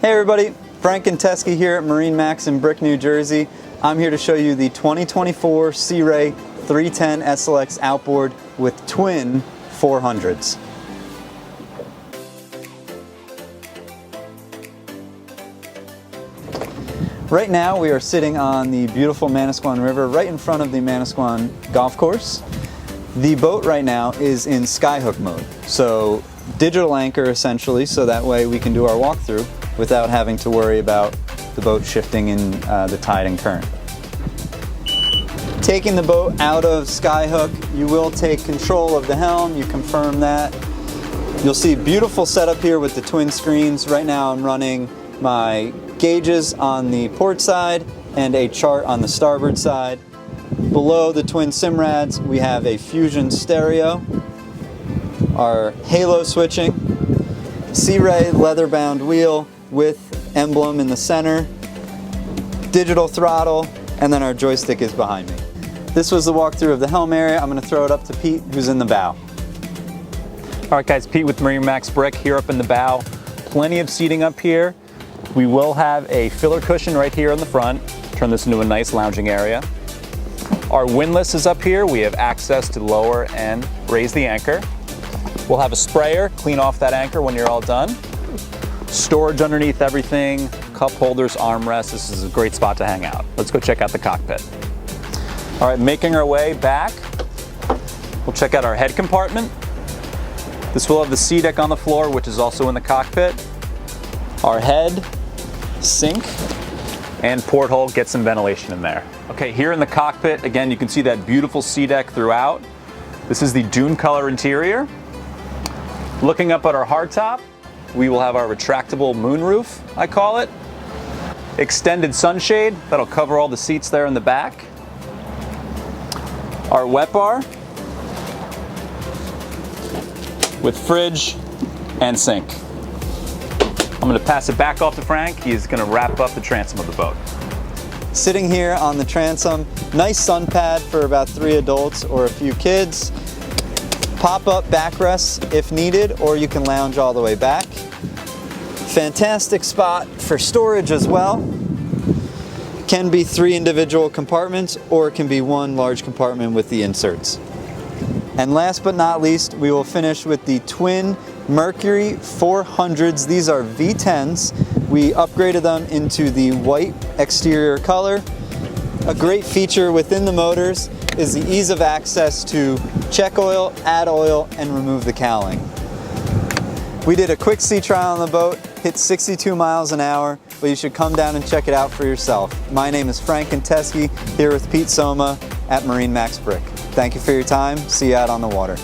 Hey everybody, Frank and Teskey here at MarineMax in Brick, New Jersey. I'm here to show you the 2024 Sea Ray 310 SLX outboard with twin 400s. Right now we are sitting on the beautiful Manasquan River right in front of the Manasquan golf course. The boat right now is in skyhook mode, so digital anchor essentially, so that way we can do our walkthrough without having to worry about the boat shifting in the tide and current. Taking the boat out of skyhook, you will take control of the helm, you confirm that. You'll see beautiful setup here with the twin screens. Right now I'm running my gauges on the port side and a chart on the starboard side. Below the twin Simrads, we have a Fusion stereo, our halo switching, Sea Ray leather-bound wheel with emblem in the center, digital throttle, and then our joystick is behind me. This was the walkthrough of the helm area. I'm going to throw it up to Pete, who's in the bow. All right guys, Pete with MarineMax Brick here up in the bow. Plenty of seating up here. We will have a filler cushion right here in the front. Turn this into a nice lounging area. Our windlass is up here. We have access to lower and raise the anchor. We'll have a sprayer, clean off that anchor when you're all done. Storage underneath everything, cup holders, armrests. This is a great spot to hang out. Let's go check out the cockpit. All right, making our way back, we'll check out our head compartment. This will have the sea deck on the floor, which is also in the cockpit. Our head, sink, and porthole, get some ventilation in there. Okay, here in the cockpit, again, you can see that beautiful sea deck throughout. This is the dune color interior. Looking up at our hardtop, we will have our retractable moonroof, I call it. Extended sunshade, that'll cover all the seats there in the back. Our wet bar with fridge and sink. I'm going to pass it back off to Frank. He's going to wrap up the transom of the boat. Sitting here on the transom, nice sun pad for about 3 adults or a few kids. Pop-up backrests if needed, or you can lounge all the way back. Fantastic spot for storage as well. Can be 3 individual compartments, or it can be 1 large compartment with the inserts. And last but not least, we will finish with the twin Mercury 400s. These are V10s. We upgraded them into the white exterior color. A great feature within the motors is the ease of access to check oil, add oil, and remove the cowling. We did a quick sea trial on the boat, hit 62 miles an hour, but you should come down and check it out for yourself. My name is Frank and Teskey, here with Pete Soma at MarineMax Brick. Thank you for your time. See you out on the water.